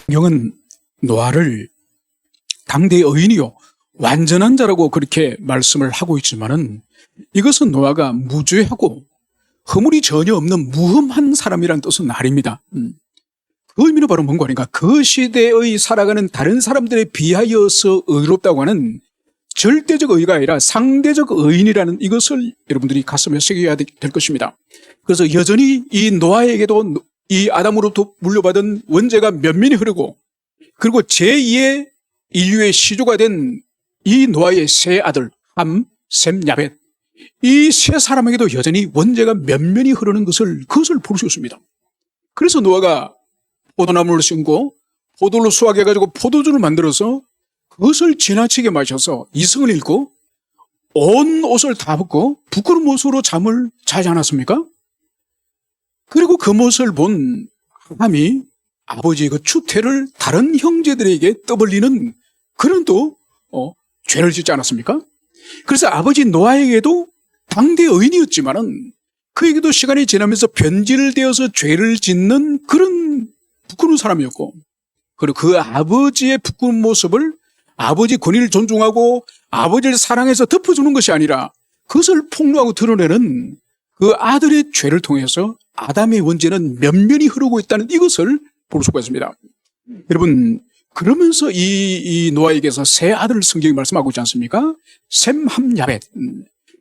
성경은 노아를 당대의 의인이요 완전한 자라고 그렇게 말씀을 하고 있지만은 이것은 노아가 무죄하고 허물이 전혀 없는 무흠한 사람이라는 뜻은 아닙니다. 그 의미는 바로 뭔가 하니까 그 시대의 살아가는 다른 사람들에 비하여서 의롭다고 하는 절대적 의가 아니라 상대적 의인이라는 이것을 여러분들이 가슴에 새겨야 될 것입니다. 그래서 여전히 이 노아에게도 이 아담으로부터 물려받은 원죄가 면면히 흐르고, 그리고 제2의 인류의 시조가 된 이 노아의 세 아들 함, 셈, 야벳, 이 세 사람에게도 여전히 원죄가 면면히 흐르는 그것을 볼 수 있습니다. 그래서 노아가 포도나무를 심고 포도를 수확해가지고 포도주를 만들어서 그것을 지나치게 마셔서 이성을 잃고 온 옷을 다 벗고 부끄러운 모습으로 잠을 자지 않았습니까? 그리고 그 모습을 본 함이 아버지의 그 추태를 다른 형제들에게 떠벌리는 그런 또 죄를 짓지 않았습니까? 그래서 아버지 노아에게도 당대 의인이었지만은 그에게도 시간이 지나면서 변질되어서 죄를 짓는 그런 부끄러운 사람이었고, 그리고 그 아버지의 부끄러운 모습을 아버지 권위를 존중하고 아버지를 사랑해서 덮어주는 것이 아니라 그것을 폭로하고 드러내는 그 아들의 죄를 통해서 아담의 원죄는 면면히 흐르고 있다는 이것을 볼 수가 있습니다. 여러분, 그러면서 이 노아에게서 세 아들을 성경이 말씀하고 있지 않습니까? 셈, 함, 야벳.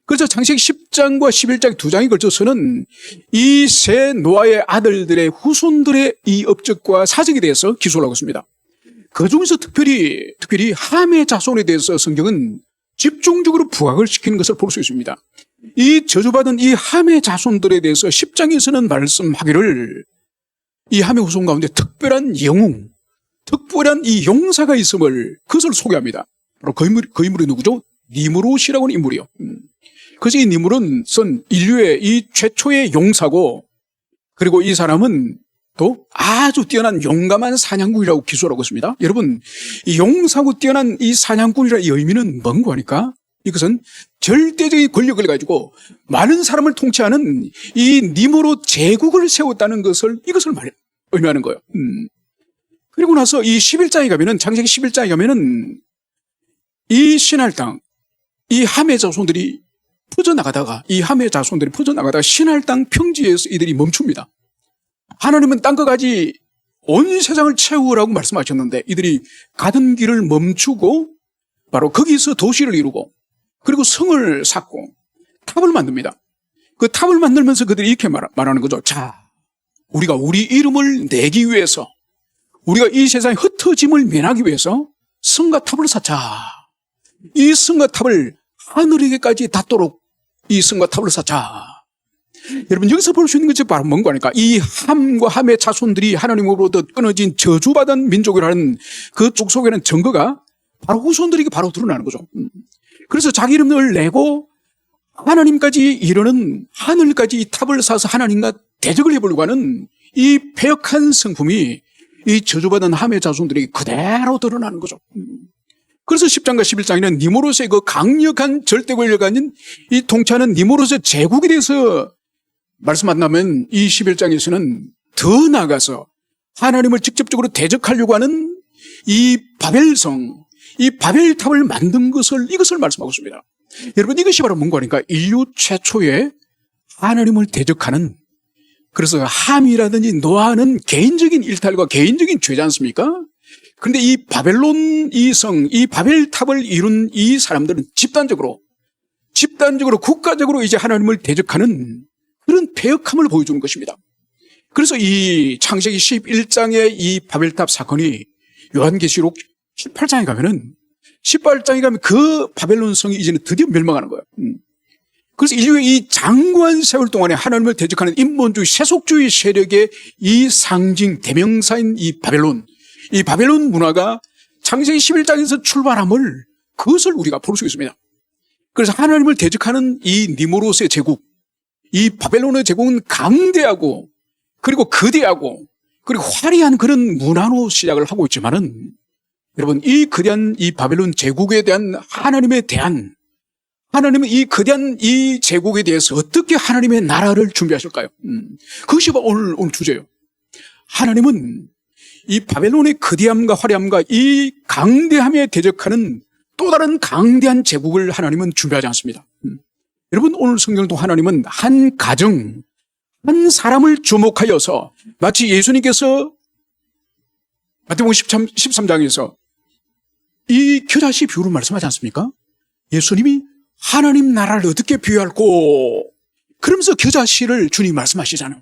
그래서 창세기 10장과 11장 두 장에 걸쳐서는 이 세 노아의 아들들의 후손들의 이 업적과 사적에 대해서 기술을 하고 있습니다. 그 중에서 특별히 함의 자손에 대해서 성경은 집중적으로 부각을 시키는 것을 볼 수 있습니다. 이 저주받은 이 함의 자손들에 대해서 10장에서는 말씀하기를 이 함의 후손 가운데 특별한 영웅, 특별한 이 용사가 있음을 그것을 소개합니다. 바로 그 인물이 누구죠? 니므롯이라고 하는 인물이요. 그래서 이 니므롯은 인류의 이 최초의 용사고, 그리고 이 사람은 또 아주 뛰어난 용감한 사냥꾼이라고 기술하고 있습니다. 여러분, 이 용사고 뛰어난 이 사냥꾼이라는 이 의미는 뭔가 하니까 이것은 절대적인 권력을 가지고 많은 사람을 통치하는 이 니므롯 제국을 세웠다는 이것을 의미하는 거예요. 그리고 나서 이 11장에 가면은, 창세기 11장에 가면은 이 신할 땅, 이 함의 자손들이 퍼져나가다가 신할 땅 평지에서 이들이 멈춥니다. 하나님은 땅과 같이 온 세상을 채우라고 말씀하셨는데 이들이 가던 길을 멈추고 바로 거기서 도시를 이루고, 그리고 성을 쌓고 탑을 만듭니다. 그 탑을 만들면서 그들이 이렇게 말하는 거죠. 자, 우리가 우리 이름을 내기 위해서, 우리가 이 세상의 흩어짐을 면하기 위해서 성과 탑을 쌓자. 이 성과 탑을 하늘에게까지 닿도록 이 성과 탑을 쌓자. 여러분, 여기서 볼 수 있는 것이 바로 뭔가 하니까 이 함과 함의 자손들이 하나님으로부터 끊어진 저주받은 민족이라는 그 족속에는 증거가 바로 후손들에게 바로 드러나는 거죠. 그래서 자기 이름을 내고 하나님까지 이르는, 하늘까지 이 탑을 쌓아서 하나님과 대적을 해보려고 하는 이 패역한 성품이 이 저주받은 함의 자손들에게 그대로 드러나는 거죠. 그래서 10장과 11장에는 니므롯의 그 강력한 절대 권력을 가진 이 통치하는 니므롯의 제국에 대해서 말씀한다면, 이 11장에서는 더 나아가서 하나님을 직접적으로 대적하려고 하는 이 바벨성, 이 바벨탑을 만든 이것을 말씀하고 있습니다. 여러분, 이것이 바로 뭔가 하니까 인류 최초의 하나님을 대적하는, 그래서 함이라든지 노아는 개인적인 일탈과 개인적인 죄지 않습니까? 그런데 이 바벨론 이 성, 이 바벨탑을 이룬 이 사람들은 집단적으로 국가적으로 이제 하나님을 대적하는 그런 패역함을 보여주는 것입니다. 그래서 이 창세기 11장의 이 바벨탑 사건이 요한계시록 18장에 가면 그 바벨론 성이 이제는 드디어 멸망하는 거예요. 그래서 인류의 이 장구한 세월 동안에 하나님을 대적하는 인본주의, 세속주의 세력의 이 상징, 대명사인 이 바벨론 문화가 창세기 11장에서 출발함을, 그것을 우리가 볼 수 있습니다. 그래서 하나님을 대적하는 이 니므롯의 제국, 이 바벨론의 제국은 강대하고, 그리고 거대하고, 그리고 화려한 그런 문화로 시작을 하고 있지만은, 여러분, 이 거대한 이 바벨론 제국에 대한 하나님은 이 거대한 이 제국에 대해서 어떻게 하나님의 나라를 준비하실까요? 그것이 오늘 주제예요. 하나님은 이 바벨론의 거대함과 화려함과 이 강대함에 대적하는 또 다른 강대한 제국을 하나님은 준비하지 않습니다. 여러분, 오늘 성경도 하나님은 한 가정, 한 사람을 주목하여서 마치 예수님께서 마태복음 13장에서 이 겨자씨 비유를 말씀하지 않습니까? 예수님이 하나님 나라를 어떻게 비유할꼬? 그러면서 겨자씨를 주님이 말씀하시잖아요.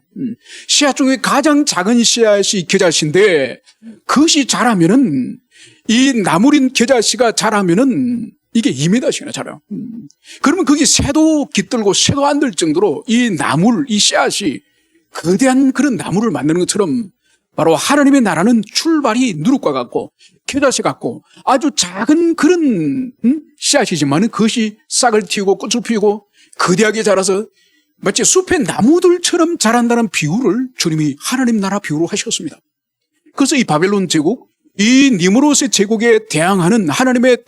씨앗 중에 가장 작은 씨앗이 겨자씨인데 그것이 자라면은 이 나무린 겨자씨가 자라면은 이게 2m씩이나 자라요. 그러면 거기 새도 깃들고 새도 안 들 정도로 이 나물, 이 씨앗이 거대한 그런 나무를 만드는 것처럼 바로 하나님의 나라는 출발이 누룩과 같고 겨자씨 같고 아주 작은 그런 씨앗이지만 그것이 싹을 틔우고 꽃을 피우고 거대하게 자라서 마치 숲의 나무들처럼 자란다는 비유를 주님이 하나님 나라 비유로 하셨습니다. 그래서 이 바벨론 제국, 이 니므롯의 제국에 대항하는 하나님의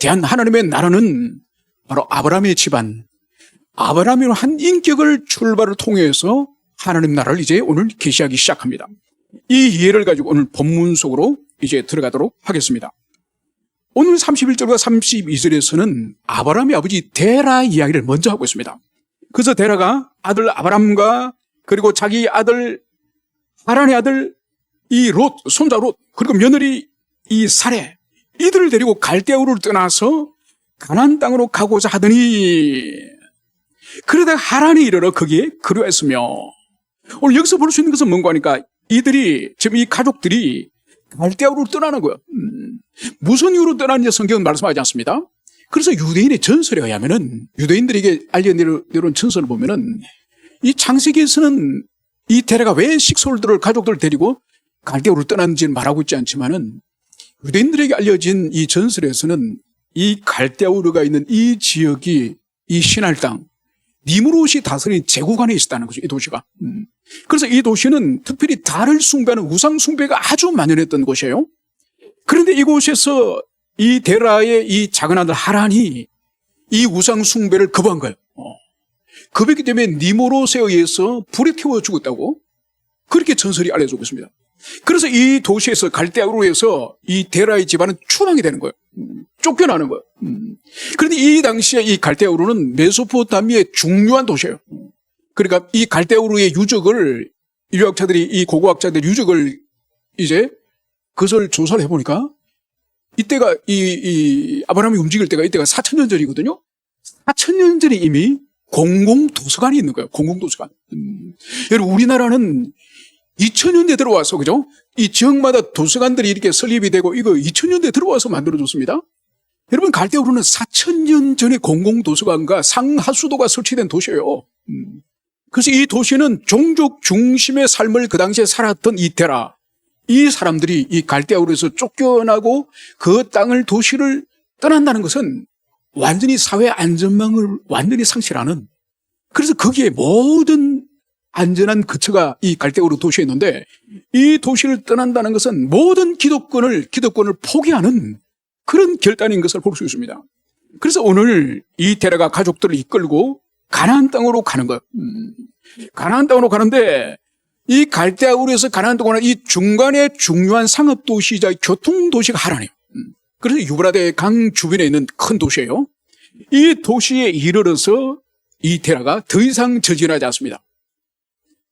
나라는 바로 아브라함의 집안, 아브라함의 한 인격을 출발을 통해서 하나님 나라를 이제 오늘 계시하기 시작합니다. 이 예를 가지고 오늘 본문 속으로 이제 들어가도록 하겠습니다. 오늘 31절과 32절에서는 아브라함의 아버지 데라 이야기를 먼저 하고 있습니다. 그래서 데라가 아들 아브람과 그리고 자기 아들 하란의 아들 이 롯, 손자 롯, 그리고 며느리 이 사레, 이들을 데리고 갈대아우를 떠나서 가나안 땅으로 가고자 하더니 그러다가 하란에 이르러 거기에 거류했으며, 오늘 여기서 볼 수 있는 것은 뭔가 하니까 이들이 지금 이 가족들이 갈대아우를 떠나는 거예요. 무슨 이유로 떠나는지 성경은 말씀하지 않습니다. 그래서 유대인의 전설에 의하면은, 유대인들에게 알려내려온 전설을 보면은 이 창세기에서는 이 데라가 왜 식솔들을 가족들을 데리고 갈대아우를 떠났는지는 말하고 있지 않지만은 유대인들에게 알려진 이 전설에서는 이 갈대아우르가 있는 이 지역이 이 신할 땅 니므롯이 다스린 제국 안에 있었다는 거죠, 이 도시가. 그래서 이 도시는 특별히 달을 숭배하는 우상 숭배가 아주 만연했던 곳이에요. 그런데 이곳에서 이 데라의 이 작은 아들 하란이 이 우상 숭배를 거부한 거예요. 거부했기 때문에 니므롯에 의해서 불에 태워 죽었다고 그렇게 전설이 알려지고 있습니다. 그래서 이 도시에서 갈대아우르에서 이 데라의 집안은 추방이 되는 거예요. 쫓겨나는 거예요. 그런데 이 당시에 이 갈대아우르는 메소포타미아의 중요한 도시예요. 그러니까 이 갈대아우르의 유적을 유학자들이, 이 고고학자들 유적을 이제 그것을 조사를 해보니까 이때가 이 아브라함이 움직일 때가 이때가 4,000년 전이거든요. 4,000년 전에 이미 공공도서관이 있는 거예요. 공공도서관. 여러분, 우리나라는 2000년대 들어와서, 그죠? 이 지역마다 도서관들이 이렇게 설립이 되고 이거 2000년대 들어와서 만들어졌습니다. 여러분, 갈대아우르는 4000년 전에 공공도서관과 상하수도가 설치된 도시예요. 그래서 이 도시는 종족 중심의 삶을 그 당시에 살았던 이 데라, 이 사람들이 이 갈대아우르에서 쫓겨나고 그 땅을, 도시를 떠난다는 것은 완전히 사회 안전망을 완전히 상실하는, 그래서 거기에 모든 안전한 거처가 이 갈대아우르 도시에 있는데 이 도시를 떠난다는 것은 모든 기득권을 포기하는 그런 결단인 것을 볼 수 있습니다. 그래서 오늘 이 데라가 가족들을 이끌고 가나안 땅으로 가는 거예요. 가나안 땅으로 가는데 이 갈대아우르에서 가나안 땅으로 가는 이 중간에 중요한 상업도시이자 교통도시가 하란이에요. 그래서 유브라데 강 주변에 있는 큰 도시예요. 이 도시에 이르러서 이 데라가 더 이상 저지하지 않습니다.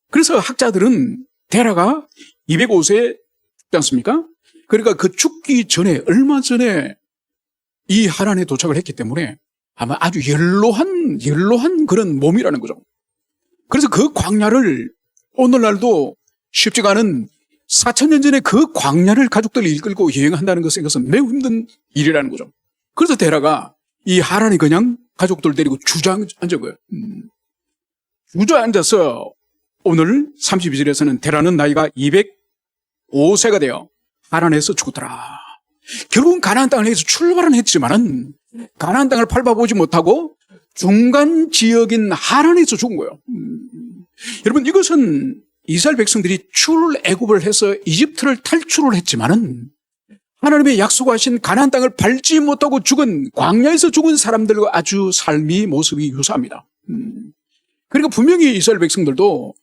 그래서 학자들은 데라가 205세에 죽지 않습니까? 그러니까 그 죽기 전에, 얼마 전에 이 하란에 도착을 했기 때문에 아마 아주 연로한 그런 몸이라는 거죠. 그래서 그 광야를 오늘날도 쉽지가 않은 4,000년 전에 그 광야를 가족들을 이끌고 여행한다는 것은 매우 힘든 일이라는 거죠. 그래서 데라가 이 하란에 그냥 가족들 데리고 주저앉은 거예요. 주저앉아서 오늘 32절에서는 데라는 나이가 205세가 되어 하란에서 죽었더라. 결국은 가나안 땅을 해서 출발은 했지만은 가나안 땅을 밟아보지 못하고 중간 지역인 하란에서 죽은 거예요. 여러분, 이것은 이스라엘 백성들이 출애굽을 해서 이집트를 탈출을 했지만은 하나님의 약속하신 가나안 땅을 밟지 못하고 죽은, 광야에서 죽은 사람들과 아주 삶이, 모습이 유사합니다. 그러니까 분명히 이스라엘 백성들도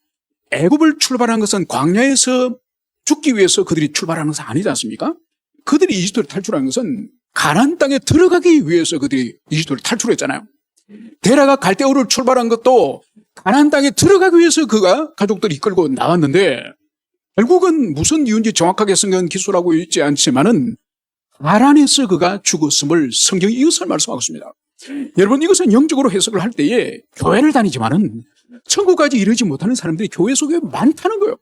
애굽을 출발한 것은 광야에서 죽기 위해서 그들이 출발하는 것은 아니지 않습니까? 그들이 이집트를 탈출한 것은 가나안 땅에 들어가기 위해서 그들이 이집트를 탈출했잖아요. 데라가 갈대우를 출발한 것도 가나안 땅에 들어가기 위해서 그가 가족들이 이끌고 나왔는데 결국은 무슨 이유인지 정확하게 성경은 기술하고 있지 않지만은 하란에서 그가 죽었음을 성경이 이것을 말씀하고 있습니다. 여러분, 이것은 영적으로 해석을 할 때에 교회를 다니지만은 천국까지 이르지 못하는 사람들이 교회 속에 많다는 거예요.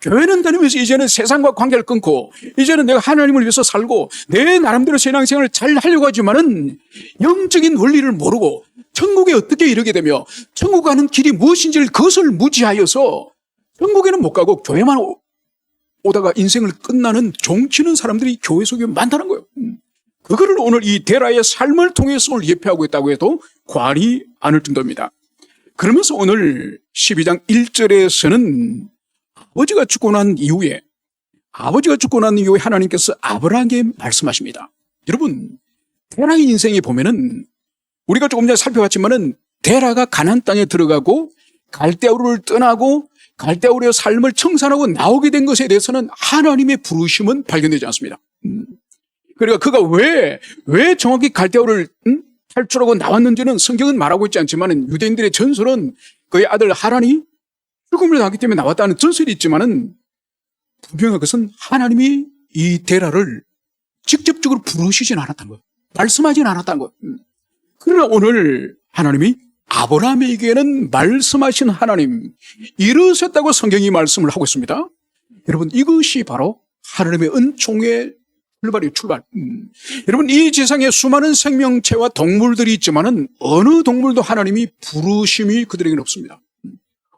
교회는 다니면서 이제는 세상과 관계를 끊고 이제는 내가 하나님을 위해서 살고 내 나름대로 신앙생활을 잘 하려고 하지만은 영적인 원리를 모르고 천국에 어떻게 이르게 되며 천국 가는 길이 무엇인지를 그것을 무지하여서 천국에는 못 가고 교회만 오다가 인생을 끝나는 종치는 사람들이 교회 속에 많다는 거예요. 그거를 오늘 이 데라의 삶을 통해서 예표하고 있다고 해도 과언이 않을 정도입니다. 그러면서 오늘 12장 1절에서는 아버지가 죽고 난 이후에 하나님께서 아브라함에게 말씀하십니다. 여러분, 데라의 인생에 보면은 우리가 조금 전에 살펴봤지만은 데라가 가나안 땅에 들어가고 갈대우를 떠나고 갈대우의 삶을 청산하고 나오게 된 것에 대해서는 하나님의 부르심은 발견되지 않습니다. 그러니까 그가 왜 정확히 갈대우를 탈출하고 나왔는지는 성경은 말하고 있지 않지만은 유대인들의 전설은 그의 아들 하란이 죽음을 당하기 때문에 나왔다는 전설이 있지만은 분명한 것은 하나님이 이 데라를 직접적으로 부르시진 않았다는 거예요. 말씀하진 않았다는 거예요. 그러나 오늘 하나님이 아브라함에게는 말씀하신 하나님, 이르셨다고 성경이 말씀을 하고 있습니다. 여러분, 이것이 바로 하나님의 은총의 출발. 여러분, 이 세상에 수많은 생명체와 동물들이 있지만은 어느 동물도 하나님이 부르심이 그들에게는 없습니다.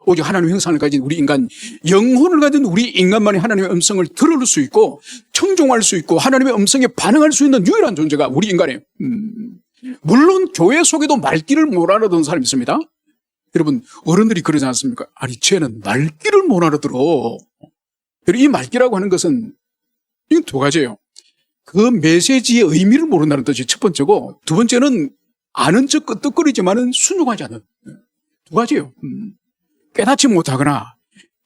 오직 하나님의 형상을 가진 우리 인간, 영혼을 가진 우리 인간만이 하나님의 음성을 들을 수 있고 청종할 수 있고 하나님의 음성에 반응할 수 있는 유일한 존재가 우리 인간이에요. 물론 교회 속에도 말귀를 못 알아듣는 사람이 있습니다. 여러분, 어른들이 그러지 않습니까? 아니, 쟤는 말귀를 못 알아들어. 이 말귀라고 하는 것은 이건 두 가지예요. 그 메시지의 의미를 모른다는 뜻이 첫 번째고, 두 번째는 아는 척 끄떡거리지만은 순종하지 않는 두 가지예요. 깨닫지 못하거나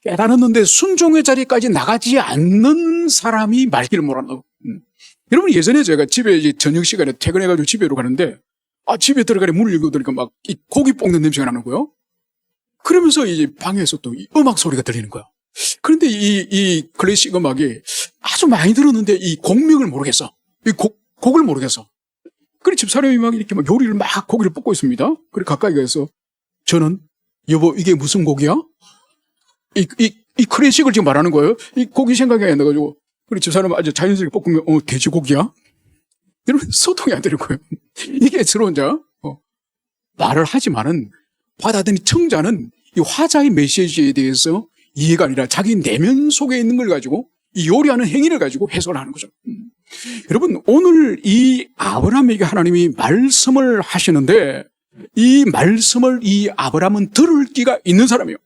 깨달았는데 순종의 자리까지 나가지 않는 사람이 말귀를 못 알아듣는. 여러분, 예전에 제가 집에 이제 저녁 시간에 퇴근해가지고 집에로 가는데, 집에 들어가니 문을 열고 들으니까 막 이 고기 볶는 냄새가 나는 거예요. 그러면서 이제 방에서 또 이 음악 소리가 들리는 거야. 그런데 이 클래식 음악이 아주 많이 들었는데 이 곡명을 모르겠어. 이 곡을 모르겠어. 그래 집사람이 막 이렇게 막 요리를 막 고기를 볶고 있습니다. 그래 가까이 가서 저는 여보 이게 무슨 곡이야? 이 클래식을 지금 말하는 거예요. 이 곡이 생각이 안 나가지고 그래 집사람은 아주 자연스럽게 볶으면 돼지고기야? 여러분 소통이 안 되는 거예요. 이게 들어온 자 말을 하지만은 받아들인 청자는 이 화자의 메시지에 대해서 이해가 아니라 자기 내면 속에 있는 걸 가지고 이 요리하는 행위를 가지고 해석을 하는 거죠. 여러분 오늘 이 아브라함에게 하나님이 말씀을 하시는데 이 말씀을 이 아브라함은 들을 기가 있는 사람이에요.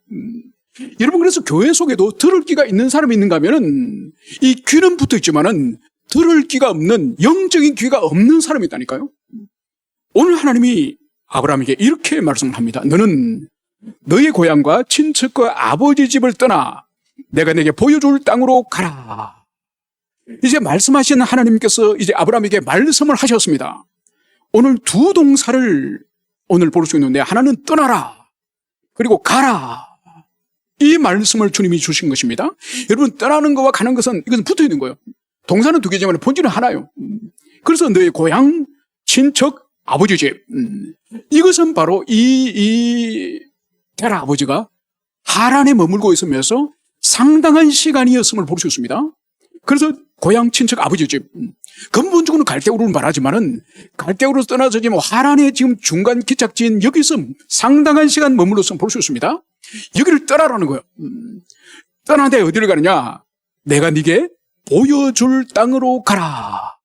여러분 그래서 교회 속에도 들을 기가 있는 사람이 있는가 하면은 이 귀는 붙어 있지만은 들을 기가 없는 영적인 귀가 없는 사람이 있다니까요. 오늘 하나님이 아브라함에게 이렇게 말씀을 합니다. 너는 너의 고향과 친척과 아버지 집을 떠나 내가 내게 보여줄 땅으로 가라. 이제 말씀하신 하나님께서 이제 아브라함에게 말씀을 하셨습니다. 오늘 두 동사를 오늘 볼 수 있는데 하나는 떠나라 그리고 가라. 이 말씀을 주님이 주신 것입니다. 여러분 떠나는 것과 가는 것은 이것은 붙어 있는 거예요. 동사는 두 개지만 본질은 하나요. 그래서 너의 고향, 친척, 아버지 집. 이것은 바로 이 테라 아버지가 하란에 머물고 있으면서 상당한 시간이었음을 볼 수 있습니다. 그래서 고향, 친척, 아버지 집. 근본적으로는 갈대우를 말하지만은 갈대우로 떠나서 지금 하란의 지금 중간 기착지인 여기서 상당한 시간 머물렀음을 볼 수 있습니다. 여기를 떠나라는 거예요. 떠나는데 어디를 가느냐? 내가 네게 보여줄 땅으로 가라.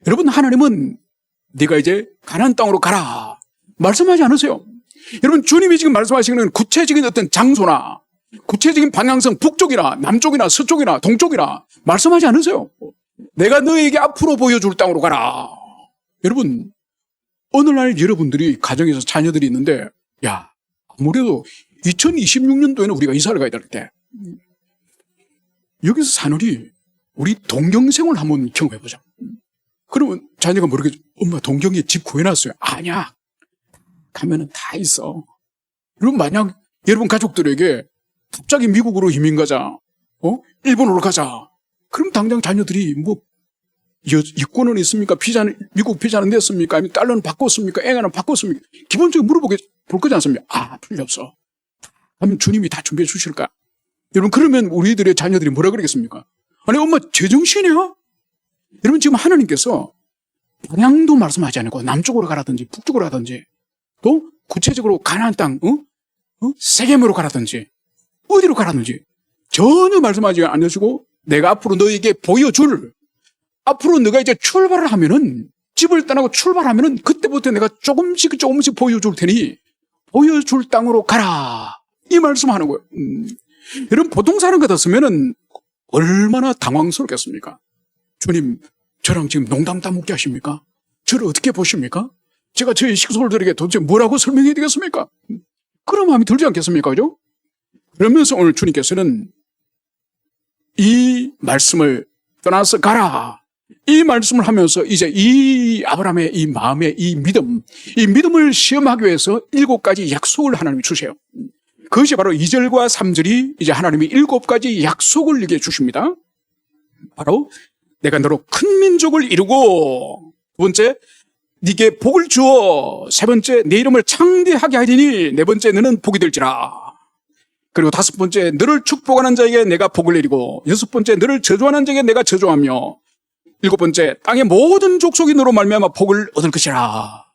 여러분 하나님은 네가 이제 가나안 땅으로 가라 말씀하지 않으세요. 여러분 주님이 지금 말씀하시는 구체적인 어떤 장소나 구체적인 방향성 북쪽이나 남쪽이나 서쪽이나 동쪽이나 말씀하지 않으세요. 내가 너에게 앞으로 보여줄 땅으로 가라. 여러분 어느 날 여러분들이 가정에서 자녀들이 있는데 야 아무래도 2026년도에는 우리가 이사를 가야 될 때 여기서 사느니 우리 동경생활 한번 경험해보자. 그러면 자녀가 모르겠죠. 엄마 동경에 집 구해놨어요. 아니야. 가면은 다 있어. 여러분 만약 여러분 가족들에게 갑자기 미국으로 이민 가자, 일본으로 가자. 그럼 당장 자녀들이 뭐 여권은 있습니까? 미국 비자는 냈습니까? 아니면 달러는 바꿨습니까? 엔화는 바꿨습니까? 기본적으로 볼 거지 않습니까? 필요 없어. 하면 주님이 다 준비해 주실까? 여러분 그러면 우리들의 자녀들이 뭐라 그러겠습니까? 아니 엄마 제정신이야? 여러분 지금 하나님께서 방향도 말씀하지 않고 남쪽으로 가라든지 북쪽으로 가든지 또 구체적으로 가나안 땅, 세겜으로 가라든지 어디로 가라든지 전혀 말씀하지 않으시고 내가 앞으로 너에게 보여줄, 앞으로 너가 이제 출발을 하면은 집을 떠나고 출발하면은 그때부터 내가 조금씩 보여줄 테니 보여줄 땅으로 가라 이 말씀하는 거예요. 여러분 보통 사람 같았으면은 얼마나 당황스럽겠습니까? 주님 저랑 지금 농담 따먹게 하십니까? 저를 어떻게 보십니까? 제가 저의 식솔들에게 도대체 뭐라고 설명해야 되겠습니까? 그런 마음이 들지 않겠습니까? 그죠? 그러면서 오늘 주님께서는 이 말씀을 떠나서 가라 이 말씀을 하면서 이제 이 아브라함의 이 마음의 이 믿음을 시험하기 위해서 7가지 약속을 하나님이 주세요. 그것이 바로 2절과 3절이 이제 하나님이 7가지 약속을 이게 주십니다. 바로 내가 너로 큰 민족을 이루고, 두 번째 네게 복을 주어, 세 번째 내 이름을 창대하게 하리니, 네 번째 너는 복이 될지라. 그리고 다섯 번째 너를 축복하는 자에게 내가 복을 내리고, 여섯 번째 너를 저주하는 자에게 내가 저주하며, 일곱 번째 땅의 모든 족속이 너로 말미암아 복을 얻을 것이라.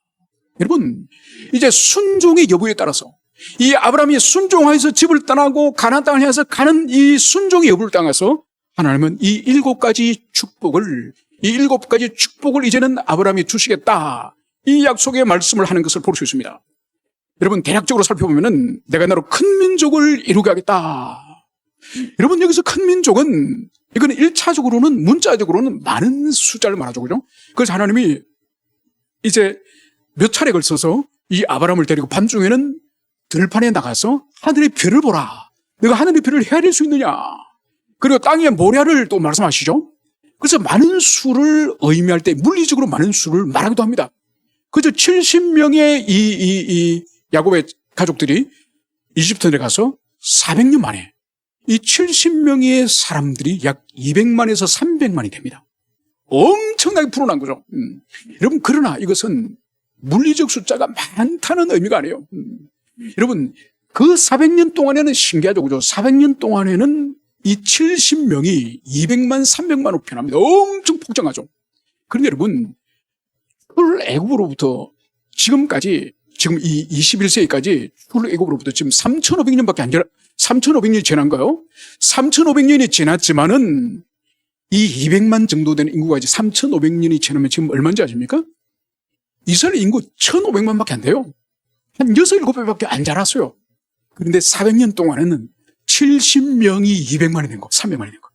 여러분 이제 순종의 여부에 따라서 이 아브라함이 순종하여서 집을 떠나고 가나안 땅을 향해서 가는 이 순종의 여부를 따라서 하나님은 이 7가지 축복을 이제는 아브라함이 주시겠다 이 약속의 말씀을 하는 것을 볼 수 있습니다. 여러분 대략적으로 살펴보면은 내가 너로 큰 민족을 이루게 하겠다. 여러분 여기서 큰 민족은 이거는 1차적으로는 문자적으로는 많은 숫자를 말하죠. 그죠? 그래서 하나님이 이제 몇 차례 걸쳐서 이 아브라함을 데리고 밤중에는 들판에 나가서 하늘의 별을 보라. 내가 하늘의 별을 헤아릴 수 있느냐. 그리고 땅의 모래를 또 말씀하시죠. 그래서 많은 수를 의미할 때 물리적으로 많은 수를 말하기도 합니다. 그래서 70명의 이 야곱의 가족들이 이집트에 가서 400년 만에 이 70명의 사람들이 약 200만에서 300만이 됩니다. 엄청나게 불어난 거죠. 여러분 그러나 이것은 물리적 숫자가 많다는 의미가 아니에요. 여러분 그 400년 동안에는 신기하죠. 그죠? 400년 동안에는 이 70명이 200만 300만으로 변합니다. 엄청 폭증하죠. 그런데 여러분 출애굽으로부터 지금까지 지금 이 21세기까지 출애굽으로부터 지금 3,500년밖에 안 지나 3,500년이 지난가요? 3,500년이 지났지만은 이 200만 정도 되는 인구가 이제 3,500년이 지나면 지금 얼마인지 아십니까? 이스라엘 인구 1,500만밖에 안 돼요. 한 6, 7배밖에 안 자랐어요. 그런데 400년 동안에는 70명이 200만이 된 거, 300만이 된 거.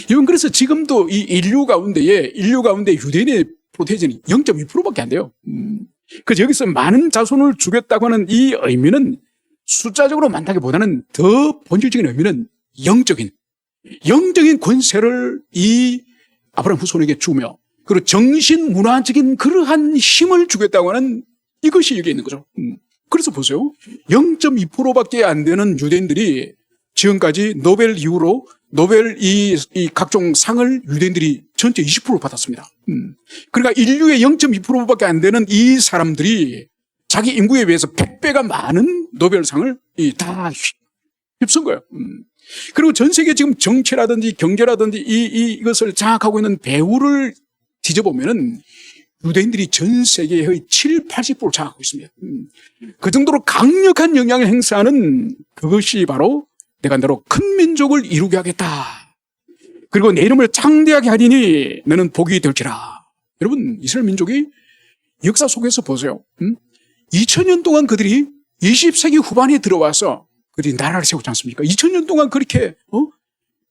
이건 그래서 지금도 이 인류 가운데 유대인의 프로테이전이 0.2%밖에 안 돼요. 그래서 여기서 많은 자손을 주겠다고 하는 이 의미는 숫자적으로 많다기보다는 더 본질적인 의미는 영적인 권세를 이 아브라함 후손에게 주며 그리고 정신 문화적인 그러한 힘을 주겠다고 하는 이것이 여기 있는 거죠. 그래서 보세요. 0.2%밖에 안 되는 유대인들이 지금까지 노벨 이후로 노벨 이 각종 상을 유대인들이 전체 20% 받았습니다. 그러니까 인류의 0.2%밖에 안 되는 이 사람들이 자기 인구에 비해서 100배가 많은 노벨상을 다 휩쓴 거예요. 그리고 전 세계 지금 정치라든지 경제라든지 이것을 장악하고 있는 배후를 뒤져보면은 유대인들이 전 세계의 7, 80%를 장악하고 있습니다. 그 정도로 강력한 영향을 행사하는 그것이 바로 내가 너로 큰 민족을 이루게 하겠다. 그리고 내 이름을 창대하게 하리니 너는 복이 될지라. 여러분 이스라엘 민족이 역사 속에서 보세요. 2000년 동안 그들이 20세기 후반에 들어와서 그들이 나라를 세우지 않습니까? 2000년 동안 그렇게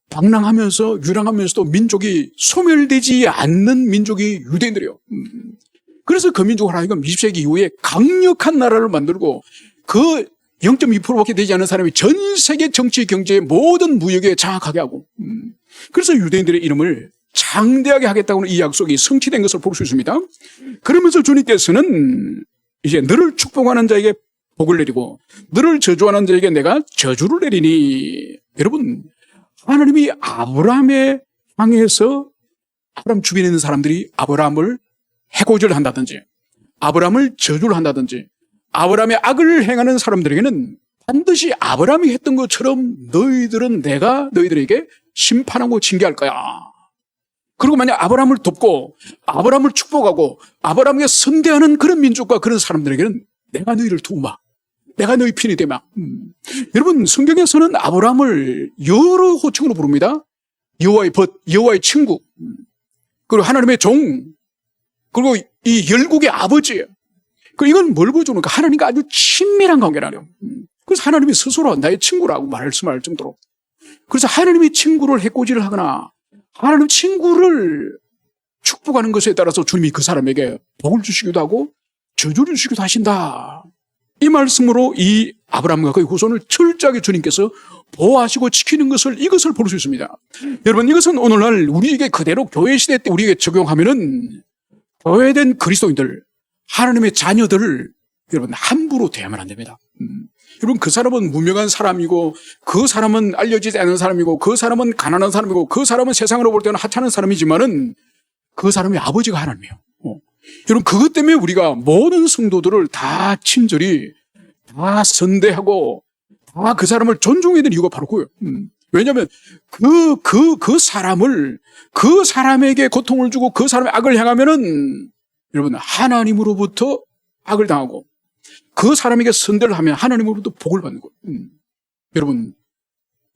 방랑하면서 유랑하면서도 민족이 소멸되지 않는 민족이 유대인들이에요. 그래서 그 민족을 하여금 20세기 이후에 강력한 나라를 만들고 그 0.2%밖에 되지 않은 사람이 전 세계 정치, 경제 모든 무역에 장악하게 하고 그래서 유대인들의 이름을 장대하게 하겠다고는 이 약속이 성취된 것을 볼 수 있습니다. 그러면서 주님께서는 이제 너를 축복하는 자에게 복을 내리고 너를 저주하는 자에게 내가 저주를 내리니, 여러분, 하나님이 아브라함에 향해서 아브라함 주변에 있는 사람들이 아브라함을 해코지를 한다든지 아브라함을 저주를 한다든지 아브라함의 악을 행하는 사람들에게는 반드시 아브라함이 했던 것처럼 너희들은 내가 너희들에게 심판하고 징계할 거야. 그리고 만약 아브라함을 돕고 아브라함을 축복하고 아브라함에게 선대하는 그런 민족과 그런 사람들에게는 내가 너희를 도우마, 내가 너희 편이 되마. 여러분, 성경에서는 아브라함을 여러 호칭으로 부릅니다. 여호와의 벗, 여호와의 친구, 그리고 하나님의 종, 그리고 이 열국의 아버지. 이건 뭘 보여주는가? 하나님과 아주 친밀한 관계라요. 그래서 하나님이 스스로 나의 친구라고 말씀할 정도로. 그래서 하나님이 친구를 해코지를 하거나 하나님 친구를 축복하는 것에 따라서 주님이 그 사람에게 복을 주시기도 하고 저주를 주시기도 하신다. 이 말씀으로 이 아브라함과 그의 후손을 철저하게 주님께서 보호하시고 지키는 것을, 이것을 볼 수 있습니다. 여러분, 이것은 오늘날 우리에게 그대로 교회 시대 때 우리에게 적용하면은 교회된 그리스도인들, 하나님의 자녀들을 여러분 함부로 대하면 안 됩니다. 여러분, 그 사람은 무명한 사람이고 그 사람은 알려지지 않은 사람이고 그 사람은 가난한 사람이고 그 사람은 세상으로 볼 때는 하찮은 사람이지만은 그 사람의 아버지가 하나님이에요. 여러분, 그것 때문에 우리가 모든 성도들을 다 친절히 다 선대하고 다 그 사람을 존중해야 되는 이유가 바로 그거예요. 왜냐하면 그 사람을, 그 사람에게 고통을 주고 그 사람의 악을 행하면은 여러분, 하나님으로부터 악을 당하고 그 사람에게 선대를 하면 하나님으로부터 복을 받는 거예요. 여러분,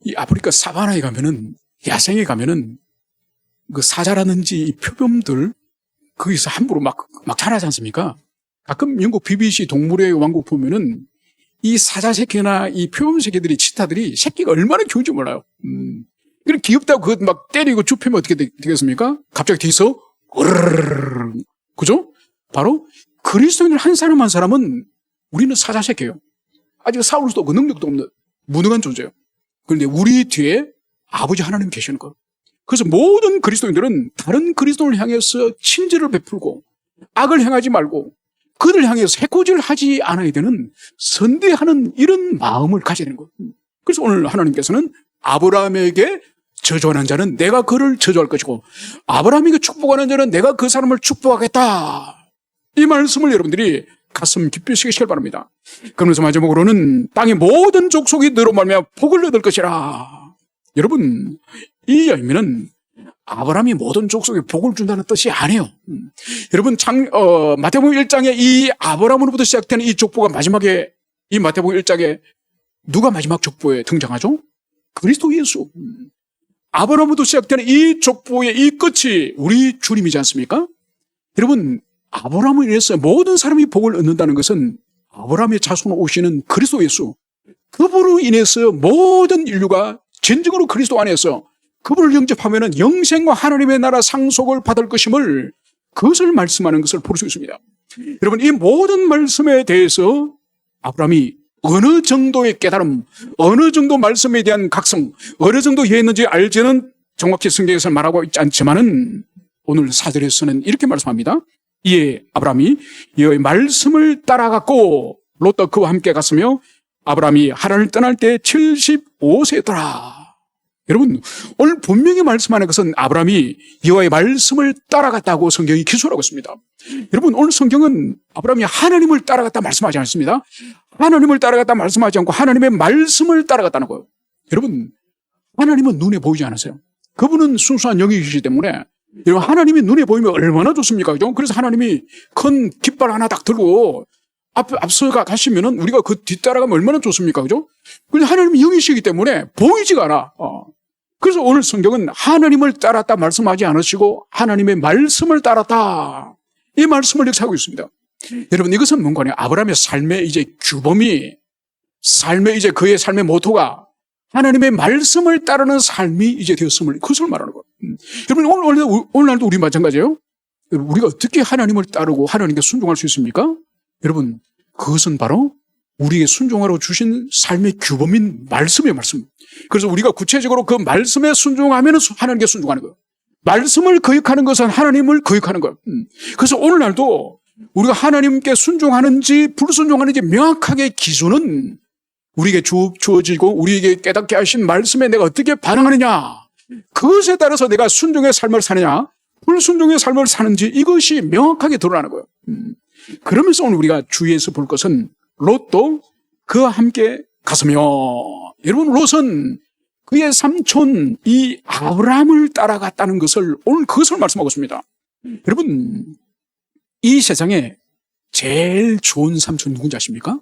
이 아프리카 사바나에 가면은, 야생에 가면은 그 사자라든지 이 표범들 거기서 함부로 막 자라지 않습니까? 가끔 영국 BBC 동물의 왕국 보면은 이 사자 새끼나 이 표범 새끼들이, 치타들이 새끼가 얼마나 귀여운지 몰라요. 그럼 귀엽다고 그거 막 때리고 쭈펴면 어떻게 되겠습니까? 갑자기 뒤에서 으르르르르, 그죠? 바로 그리스도인들 한 사람 한 사람은 우리는 사자 새끼예요. 아직 싸울 수도 없고 능력도 없는 무능한 존재예요. 그런데 우리 뒤에 아버지 하나님 계시는 거예요. 그래서 모든 그리스도인들은 다른 그리스도를 향해서 친절을 베풀고 악을 행하지 말고 그들 향해서 해코지를 하지 않아야 되는 선대하는 이런 마음을 가져야 되는 거예요. 그래서 오늘 하나님께서는 아브라함에게 저주하는 자는 내가 그를 저주할 것이고 아브라함에게 축복하는 자는 내가 그 사람을 축복하겠다. 이 말씀을 여러분들이 가슴 깊이 새기시길 바랍니다. 그러면서 마지막으로는 땅의 모든 족속이 너로 말미암아 복을 얻을 것이라. 여러분, 이 의미는 아브라함이 모든 족속에 복을 준다는 뜻이 아니에요. 여러분, 마태복음 1장에 이 아브라함으로부터 시작되는 이 족보가 마지막에, 이 마태복음 1장에 누가 마지막 족보에 등장하죠? 그리스도 예수. 아브라함으로부터 시작되는 이 족보의 이 끝이 우리 주님이지 않습니까? 여러분, 아브라함을 인해서 모든 사람이 복을 얻는다는 것은 아브라함의 자손으로 오시는 그리스도 예수, 그분으로 인해서 모든 인류가 진정으로 그리스도 안에서 그분을 영접하면 영생과 하나님의 나라 상속을 받을 것임을, 그것을 말씀하는 것을 볼 수 있습니다. 여러분, 이 모든 말씀에 대해서 아브라함이 어느 정도의 깨달음, 어느 정도 말씀에 대한 각성, 어느 정도 이해했는지 알지는 정확히 성경에서 말하고 있지 않지만은 오늘 4절에서는 이렇게 말씀합니다. 이에 아브라함이 여호와의 말씀을 따라갔고 롯도 그와 함께 갔으며 아브라함이 하란을 떠날 때 75세였더라. 여러분, 오늘 분명히 말씀하는 것은 아브라함이 여호와의 말씀을 따라갔다고 성경이 기술하고 있습니다. 여러분, 오늘 성경은 아브라함이 하나님을 따라갔다 말씀하지 않습니다. 하나님을 따라갔다 말씀하지 않고 하나님의 말씀을 따라갔다는 거예요. 여러분, 하나님은 눈에 보이지 않으세요. 그분은 순수한 영이시기 때문에 여러분, 하나님이 눈에 보이면 얼마나 좋습니까? 그죠? 그래서 하나님이 큰 깃발 하나 딱 들고 앞서가 가시면은 우리가 그 뒤따라가면 얼마나 좋습니까? 그죠? 근데 하나님이 영이시기 때문에 보이지가 않아. 그래서 오늘 성경은 하나님을 따랐다 말씀하지 않으시고 하나님의 말씀을 따랐다, 이 말씀을 역사하고 있습니다. 여러분, 이것은 뭔가 아니에요. 아브라함의 삶의 이제 규범이, 삶의 이제 그의 삶의 모토가 하나님의 말씀을 따르는 삶이 이제 되었음을, 그것을 말하는 거예요. 여러분, 오늘날도 우리 마찬가지예요. 우리가 어떻게 하나님을 따르고 하나님께 순종할 수 있습니까? 여러분, 그것은 바로 우리에게 순종하라고 주신 삶의 규범인 말씀의 말씀. 그래서 우리가 구체적으로 그 말씀에 순종하면 하나님께 순종하는 거예요. 말씀을 거역하는 것은 하나님을 거역하는 거예요. 그래서 오늘날도 우리가 하나님께 순종하는지 불순종하는지 명확하게 기준은 우리에게 주어지고 우리에게 깨닫게 하신 말씀에 내가 어떻게 반응하느냐, 그것에 따라서 내가 순종의 삶을 사느냐 불순종의 삶을 사는지 이것이 명확하게 드러나는 거예요. 그러면서 오늘 우리가 주위에서 볼 것은 롯도 그와 함께 갔으며, 여러분 롯은 그의 삼촌 이 아브라함을 따라갔다는 것을 오늘 그것을 말씀하고 있습니다. 여러분 이 세상에 제일 좋은 삼촌 누군지 아십니까?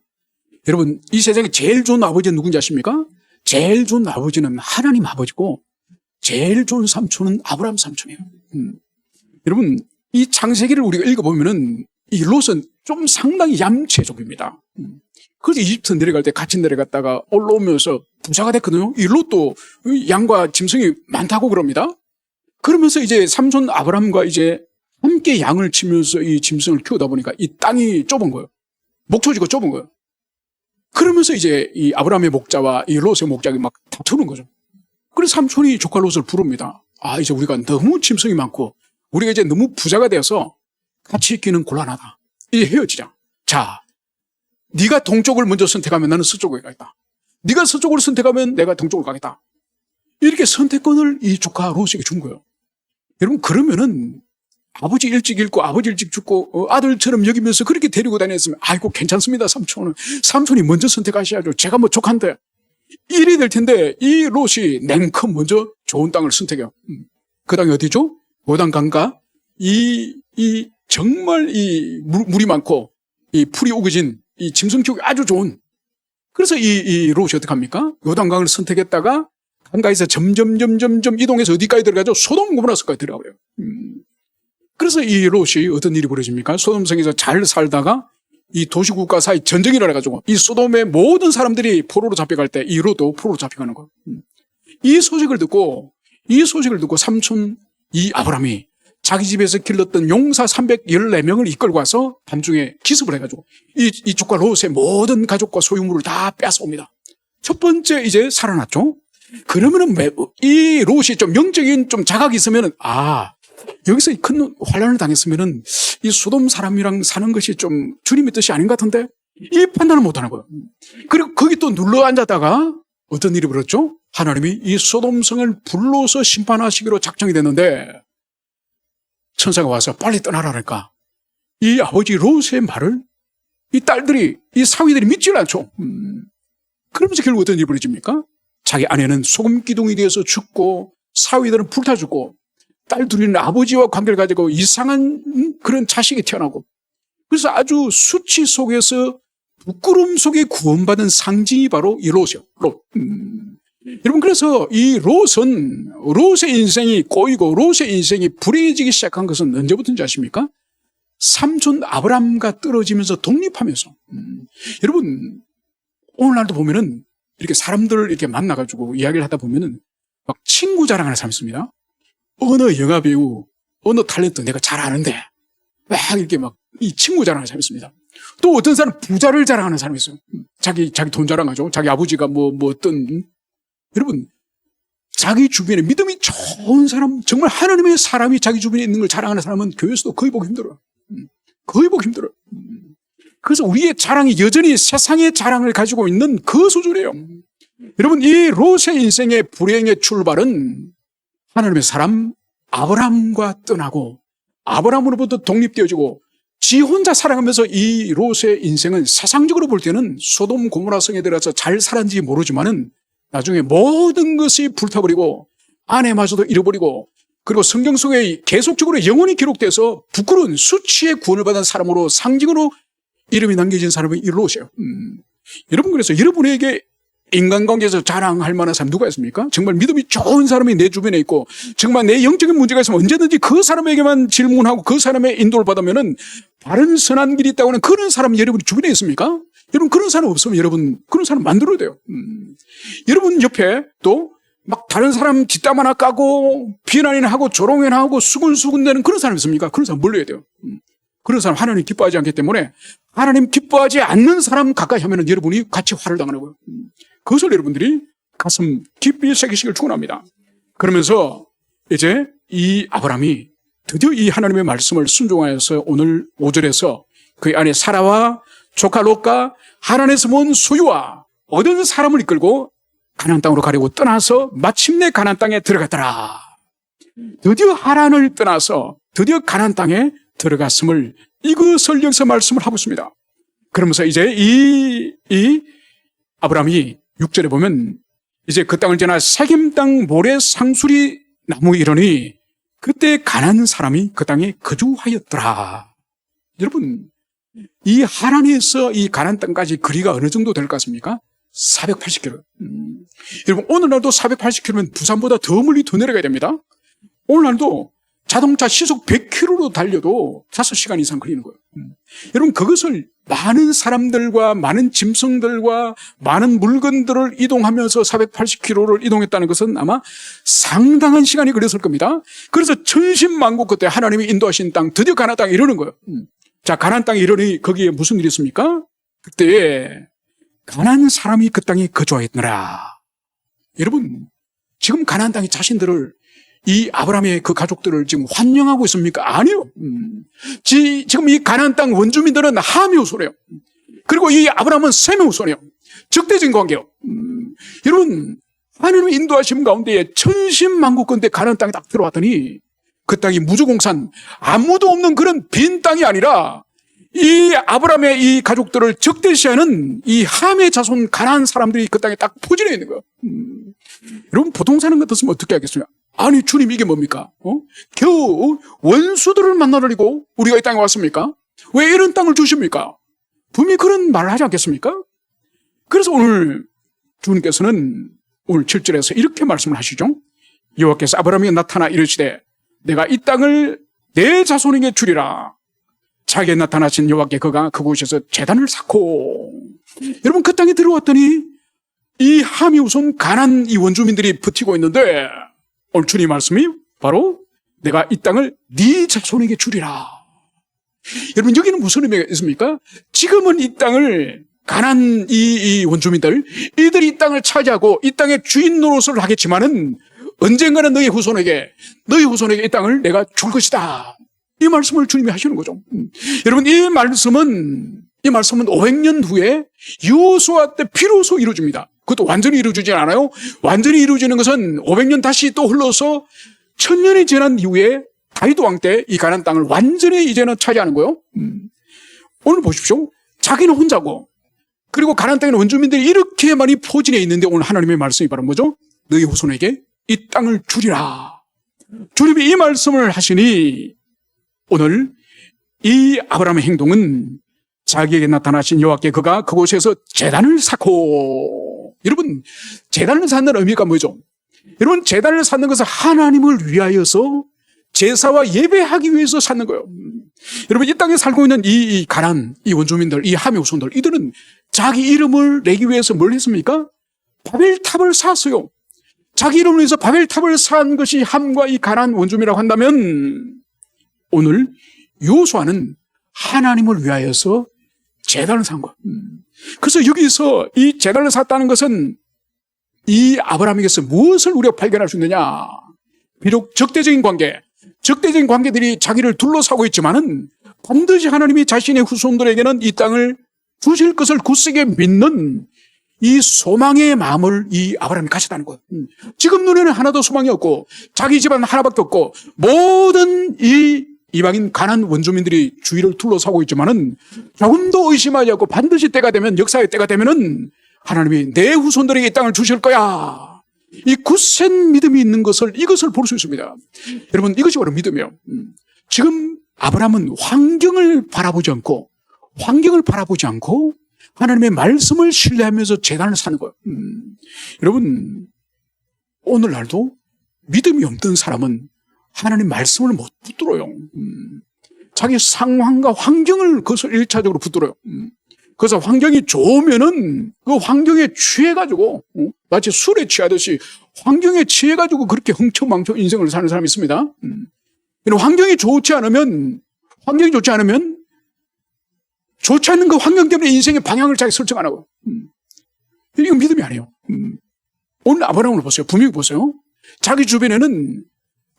여러분 이 세상에 제일 좋은 아버지는 누군지 아십니까? 제일 좋은 아버지는 하나님 아버지고 제일 좋은 삼촌은 아브라함 삼촌이에요. 여러분 이 창세기를 우리가 읽어보면은 이 롯은 좀 상당히 얌체족입니다. 그래서 이집트 내려갈 때 같이 내려갔다가 올라오면서 부자가 됐거든요. 이 롯도 양과 짐승이 많다고 그럽니다. 그러면서 이제 삼손 아브라함과 이제 함께 양을 치면서 이 짐승을 키우다 보니까 이 땅이 좁은 거예요. 목초지가 좁은 거예요. 그러면서 이제 이 아브라함의 목자와 이 롯의 목자가 막 다투는 거죠. 그래서 삼손이 조카 롯을 부릅니다. 아, 이제 우리가 너무 짐승이 많고 우리가 이제 너무 부자가 되어서 같이 있기는 곤란하다. 이제 헤어지자. 자, 네가 동쪽을 먼저 선택하면 나는 서쪽에 가겠다. 네가 서쪽을 선택하면 내가 동쪽을 가겠다. 이렇게 선택권을 이 조카 롯에게 준 거예요. 여러분 그러면은 아버지 일찍 잃고 아버지 일찍 죽고 아들처럼 여기면서 그렇게 데리고 다녔으면 아이고 괜찮습니다 삼촌은. 삼촌이 먼저 선택하셔야죠. 제가 뭐 족한데. 이래 될 텐데 이 롯이 냉큼 먼저 좋은 땅을 선택해요. 그 땅이 어디죠? 요단강가 이 정말 이 물이 많고 이 풀이 우거진 이 짐승 키우기 아주 좋은. 그래서 이 롯이 어떻게 합니까? 요단강을 선택했다가 강가에서 점점 이동해서 어디까지 들어가죠? 소돔 고모라서까지 들어가버려요. 그래서 이 롯이 어떤 일이 벌어집니까? 소돔성에서 잘 살다가 이 도시국가 사이 전쟁이 일어나가지고 이 소돔의 모든 사람들이 포로로 잡혀갈 때 이 롯도 포로로 잡혀가는 거예요. 이 소식을 듣고 삼촌 이 아브라함이 자기 집에서 길렀던 용사 314명을 이끌고 와서 밤중에 기습을 해가지고 이 조카 롯의 모든 가족과 소유물을 다 뺏어옵니다. 첫 번째 이제 살아났죠. 그러면은 이 롯이 좀 영적인 좀 자각이 있으면은 여기서 큰 환란을 당했으면은 이 소돔 사람이랑 사는 것이 좀 주님의 뜻이 아닌 것 같은데 이 판단을 못하는 거예요. 그리고 거기 또 눌러 앉았다가 어떤 일이 벌었죠? 하나님이 이 소돔성을 불러서 심판하시기로 작정이 됐는데 천사가 와서 빨리 떠나라니까 이 아버지 롯의 말을 이 딸들이 이 사위들이 믿질 않죠. 그러면서 결국 어떤 일이 벌어집니까? 자기 아내는 소금 기둥이 되어서 죽고 사위들은 불타 죽고 딸 둘이는 아버지와 관계를 가지고 이상한 그런 자식이 태어나고 그래서 아주 수치 속에서 부끄러움 속에 구원받은 상징이 바로 이 롯이요. 롯. 여러분 그래서 이 롯의 인생이 꼬이고 롯의 인생이 불행해지기 시작한 것은 언제부터인지 아십니까? 삼촌 아브람과 떨어지면서 독립하면서. 여러분 오늘날도 보면은 이렇게 사람들을 이렇게 만나가지고 이야기를 하다 보면은 막 친구 자랑하는 사람이 있습니다. 어느 영화 배우, 어느 탤런트 내가 잘 아는데 막 이렇게 막 이 친구 자랑하는 사람이 있습니다. 또 어떤 사람 부자를 자랑하는 사람이 있어요. 자기 돈 자랑하죠. 자기 아버지가 뭐 어떤. 여러분 자기 주변에 믿음이 좋은 사람, 정말 하나님의 사람이 자기 주변에 있는 걸 자랑하는 사람은 교회에서도 거의 보기 힘들어요. 거의 보기 힘들어요. 그래서 우리의 자랑이 여전히 세상의 자랑을 가지고 있는 그 수준이에요. 여러분 이 롯의 인생의 불행의 출발은 하나님의 사람 아브라함과 떠나고 아브라함으로부터 독립되어지고 지 혼자 살아가면서 이 롯의 인생은 세상적으로 볼 때는 소돔 고모라 성에 들어가서 잘 살았는지 모르지만은 나중에 모든 것이 불타버리고 아내마저도 잃어버리고 그리고 성경 속에 계속적으로 영원히 기록돼서 부끄러운 수치의 구원을 받은 사람으로 상징으로 이름이 남겨진 사람이 이 롯이에요. 여러분 그래서 여러분에게 인간관계에서 자랑할 만한 사람 누가 있습니까? 정말 믿음이 좋은 사람이 내 주변에 있고 정말 내 영적인 문제가 있으면 언제든지 그 사람에게만 질문하고 그 사람의 인도를 받으면은 바른 선한 길이 있다고 하는 그런 사람이 여러분 주변에 있습니까? 여러분 그런 사람 없으면 여러분 그런 사람 만들어야 돼요. 여러분 옆에 또 막 다른 사람 뒷담 하나 까고 비난이나 하고 조롱이나 하고 수근수근대는 그런 사람 있습니까? 그런 사람 몰라야 돼요. 그런 사람 하나님 기뻐하지 않기 때문에 하나님 기뻐하지 않는 사람 가까이 하면 여러분이 같이 화를 당하는 거예요. 그것을 여러분들이 가슴 깊이 새기시길 축원합니다. 그러면서 이제 이 아브라함이 드디어 이 하나님의 말씀을 순종하여서 오늘 5절에서 그 안에 사라와 조카 롯과 하란에서 모은 소유와 얻은 사람을 이끌고 가나안 땅으로 가려고 떠나서 마침내 가나안 땅에 들어갔더라. 드디어 하란을 떠나서 드디어 가나안 땅에 들어갔음을 이것을 여기서 말씀을 하고 있습니다. 그러면서 이제 이 아브라함이 6절에 보면 이제 그 땅을 지나 세겜 땅 모래 상수리 나무 이르니 그때 가나안 사람이 그 땅에 거주하였더라. 여러분, 이 하란에서 이 가나안 땅까지 거리가 어느 정도 될 것 같습니까? 480km. 여러분, 오늘날도 480km면 부산보다 더 멀리 더 내려가야 됩니다. 오늘날도 자동차 시속 100km로 달려도 5시간 이상 걸리는 거예요. 여러분, 그것을 많은 사람들과 많은 짐승들과 많은 물건들을 이동하면서 480km를 이동했다는 것은 아마 상당한 시간이 걸렸을 겁니다. 그래서 천신만고 그때 하나님이 인도하신 땅, 드디어 가나안 땅에 이르는 거예요. 자, 가나안 땅에 이르니 거기에 무슨 일이 있습니까? 그때 가나안 사람이 그 땅에 거주하였느라. 여러분, 지금 가나안 땅이 자신들을 이 아브라함의 그 가족들을 지금 환영하고 있습니까? 아니요. 지금 이 가나안 땅 원주민들은 함의 후손이에요. 그리고 이 아브라함은 셈의 후손이에요. 적대적인 관계예요. 여러분, 하나님의 인도하심 가운데 천신만고 건데 가나안 땅에 딱 들어왔더니 그 땅이 무주공산, 아무도 없는 그런 빈 땅이 아니라 이 아브라함의 이 가족들을 적대시하는 이 함의 자손 가나안 사람들이 그 땅에 딱 포진해 있는 거예요. 여러분, 부동산은 같았으면 어떻게 하겠어요? 아니, 주님, 이게 뭡니까? 겨우 원수들을 만나려고 우리가 이 땅에 왔습니까? 왜 이런 땅을 주십니까? 분명히 그런 말을 하지 않겠습니까? 그래서 오늘 주님께서는 오늘 7절에서 이렇게 말씀을 하시죠. 여호와께서 아브라함에게 나타나 이르시되 내가 이 땅을 내 자손에게 주리라. 자기에 나타나신 여호와께 그가 그곳에서 제단을 쌓고. 여러분, 그 땅에 들어왔더니 이 함이 우선 가나안 이 원주민들이 버티고 있는데 오늘 주님 말씀이 바로 내가 이 땅을 네 자손에게 주리라. 여러분, 여기는 무슨 의미가 있습니까? 지금은 이 땅을 가나안 이 원주민들, 이들이 이 땅을 차지하고 이 땅의 주인 노릇을 하겠지만은 언젠가는 너희 후손에게 이 땅을 내가 줄 것이다. 이 말씀을 주님이 하시는 거죠. 여러분, 이 말씀은 500년 후에 여호수아 때 비로소 이루어집니다. 그것도 완전히 이루어지지 않아요. 완전히 이루어지는 것은 500년 다시 또 흘러서 1000년이 지난 이후에 다윗 왕 때 이 가나안 땅을 완전히 이제는 차지하는 거예요. 오늘 보십시오. 자기는 혼자고, 그리고 가나안 땅에는 원주민들이 이렇게 많이 포진해 있는데 오늘 하나님의 말씀이 바로 뭐죠? 너희 후손에게 이 땅을 주리라. 주님이 이 말씀을 하시니 오늘 이 아브라함의 행동은 자기에게 나타나신 여호와께 그가 그곳에서 제단을 쌓고. 여러분, 제단을 쌓는 의미가 뭐죠? 여러분, 제단을 쌓는 것은 하나님을 위하여서 제사와 예배하기 위해서 쌓는 거예요. 여러분, 이 땅에 살고 있는 이 가나안, 이 원주민들, 이 함의 후손들, 이들은 자기 이름을 내기 위해서 뭘 했습니까? 바벨탑을 쌓았어요. 자기 이름을 위해서 바벨탑을 쌓은 것이 함과 이 가나안 원주민이라고 한다면 오늘 여호수아는 하나님을 위하여서 제단을 쌓은 거예요. 그래서 여기서 이 제단을 쌓았다는 것은 이 아브라함에게서 무엇을 우리가 발견할 수 있느냐? 비록 적대적인 관계들이 자기를 둘러싸고 있지만은 반드시 하나님이 자신의 후손들에게는 이 땅을 주실 것을 굳세게 믿는 이 소망의 마음을 이 아브라함이 가졌다는 거예요. 지금 눈에는 하나도 소망이 없고 자기 집안 하나밖에 없고 모든 이 이방인 가나안 원주민들이 주위를 둘러싸고 있지만은 조금도 의심하지 않고 반드시 때가 되면, 역사의 때가 되면은 하나님이 내 후손들에게 이 땅을 주실 거야. 이 굳센 믿음이 있는 것을, 이것을 볼 수 있습니다. 여러분, 이것이 바로 믿음이에요. 지금 아브라함은 환경을 바라보지 않고 하나님의 말씀을 신뢰하면서 제단을 사는 거예요. 여러분, 오늘날도 믿음이 없던 사람은 하나님 말씀을 못 붙들어요. 자기 상황과 환경을 그것을 1차적으로 붙들어요. 그래서 환경이 좋으면은 그 환경에 취해가지고 마치 술에 취하듯이 환경에 취해가지고 그렇게 흥청망청 인생을 사는 사람이 있습니다. 환경이 좋지 않으면 좋지 않은 그 환경 때문에 인생의 방향을 잘 설정 안 하고. 이건 믿음이 아니에요. 오늘 아브라함을 보세요. 분명히 보세요. 자기 주변에는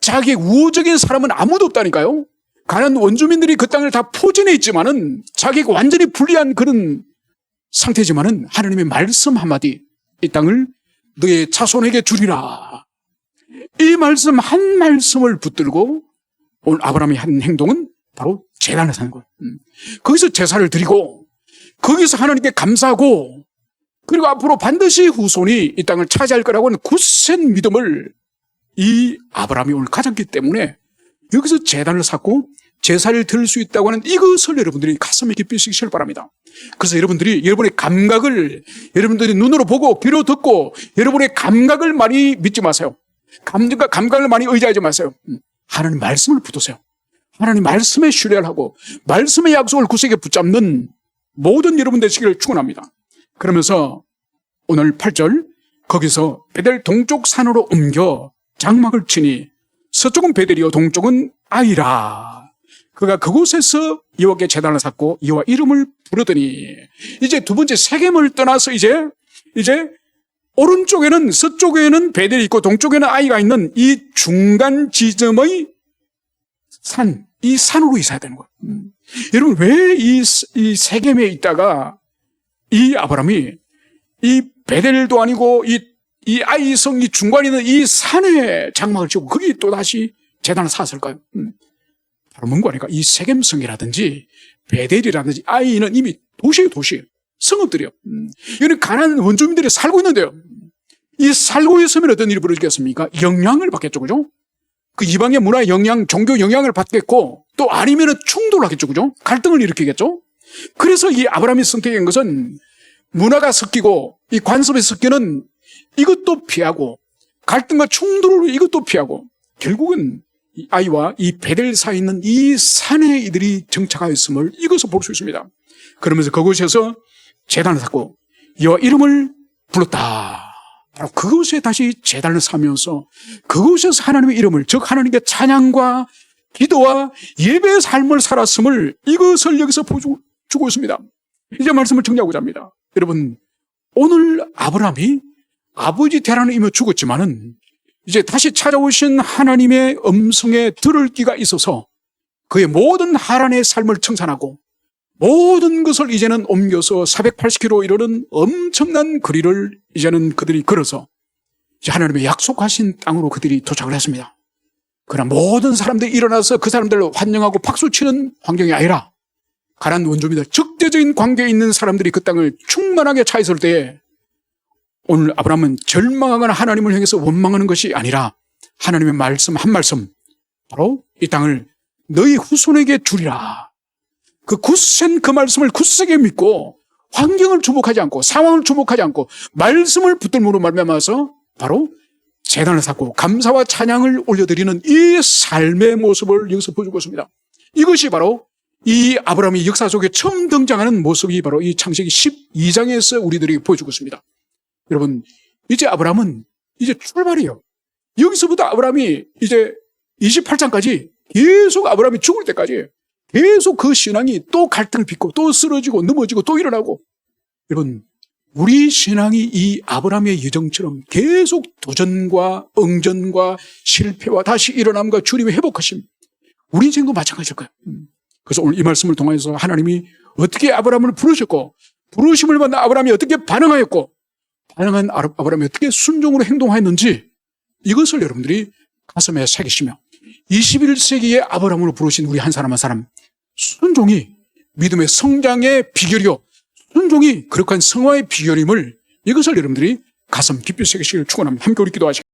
자기의 우호적인 사람은 아무도 없다니까요. 가난 원주민들이 그 땅을 다 포진해 있지만은 자기가 완전히 불리한 그런 상태지만은 하나님의 말씀 한마디, 이 땅을 너의 자손에게 주리라. 이 말씀 한 말씀을 붙들고 오늘 아브라함이 한 행동은 바로 제단을 사는 거예요. 거기서 제사를 드리고 거기서 하나님께 감사하고 그리고 앞으로 반드시 후손이 이 땅을 차지할 거라고 하는 굳센 믿음을 이 아브라함이 오늘 가졌기 때문에 여기서 제단을 쌓고 제사를 드릴 수 있다고 하는 이것을 여러분들이 가슴에 깊이 쓰시길 바랍니다. 그래서 여러분들이 여러분의 감각을 여러분들이 눈으로 보고 귀로 듣고 여러분의 감각을 많이 믿지 마세요. 감각을 많이 의지하지 마세요. 하나님 말씀을 붙으세요. 하나님 말씀에 신뢰를 하고 말씀의 약속을 굳세게 붙잡는 모든 여러분 되시기를 축원합니다. 그러면서 오늘 8절 거기서 베델 동쪽 산으로 옮겨 장막을 치니 서쪽은 베델이요 동쪽은 아이라. 그가 그곳에서 여호와께 제단을 쌓고 여호와 이름을 부르더니 이제 두 번째 세겜을 떠나서 이제 오른쪽에는 서쪽에는 베델이 있고 동쪽에는 아이가 있는 이 중간 지점의 산, 이 산으로 이사야 되는 거예요. 여러분 왜 이 세겜에 있다가 이 아브라함이 이 베델도 아니고 이 아이성 이 중간에 있는 이 산에 장막을 지고 거기 또 다시 제단을 쌓았을까요? 바로 뭔가 하니까 이 세겜성이라든지 베델이라든지 아이는 이미 도시예요. 성읍들이요. 여기는 가난한 원주민들이 살고 있는데요. 이 살고 있으면 어떤 일이 벌어지겠습니까? 영향을 받겠죠. 그죠? 그 이방의 문화 영향, 종교 영향을 받겠고 또 아니면 충돌을 하겠죠. 그죠? 갈등을 일으키겠죠. 그래서 이 아브라함이 선택한 것은 문화가 섞이고 이 관습이 섞이는 이것도 피하고 갈등과 충돌을 이것도 피하고 결국은 이 아이와 이 베델 사이에 있는 이 산에 이들이 정착하였음을 이것을 볼 수 있습니다. 그러면서 그곳에서 제단을 쌓고 여호와 이름을 불렀다. 바로 그곳에 다시 제단을 쌓으면서 그곳에서 하나님의 이름을 즉 하나님께 찬양과 기도와 예배의 삶을 살았음을 이것을 여기서 보여주고 있습니다. 이제 말씀을 정리하고자 합니다. 여러분 오늘 아브라함이 아버지 대란을 이며 죽었지만은 이제 다시 찾아오신 하나님의 음성에 들을 기가 있어서 그의 모든 하란의 삶을 청산하고 모든 것을 이제는 옮겨서 480km 이르는 엄청난 거리를 이제는 그들이 걸어서 이제 하나님의 약속하신 땅으로 그들이 도착을 했습니다. 그러나 모든 사람들이 일어나서 그 사람들을 환영하고 박수치는 환경이 아니라 가난한 원주민들, 적대적인 관계에 있는 사람들이 그 땅을 충만하게 차 있을 때에 오늘 아브라함은 절망하거나 하나님을 향해서 원망하는 것이 아니라 하나님의 말씀 한 말씀, 바로 이 땅을 너희 후손에게 주리라. 그 굳센 그 말씀을 굳세게 믿고 환경을 주목하지 않고 상황을 주목하지 않고 말씀을 붙들므로 말미암아서 바로 제단을 쌓고 감사와 찬양을 올려드리는 이 삶의 모습을 여기서 보여주고 있습니다. 이것이 바로 이 아브라함이 역사 속에 처음 등장하는 모습이 바로 이 창세기 12장에서 우리들에게 보여주고 있습니다. 여러분 이제 아브라함은 이제 출발이에요. 여기서부터 아브라함이 이제 28장까지 계속 아브라함이 죽을 때까지 계속 그 신앙이 또 갈등을 빚고 또 쓰러지고 넘어지고 또 일어나고. 여러분 우리 신앙이 이 아브라함의 여정처럼 계속 도전과 응전과 실패와 다시 일어남과 주님의 회복하심, 우리 인생도 마찬가지일 거예요. 그래서 오늘 이 말씀을 통해서 하나님이 어떻게 아브라함을 부르셨고 부르심을 받는 아브라함이 어떻게 반응하였고 반응한 아브라함이 어떻게 순종으로 행동하였는지 이것을 여러분들이 가슴에 새기시며 21세기의 아브라함으로 부르신 우리 한 사람 한 사람, 순종이 믿음의 성장의 비결이요 순종이 거룩한 성화의 비결임을 이것을 여러분들이 가슴 깊이 새기시기를 축원합니다. 함께 우리 기도하시겠습니다.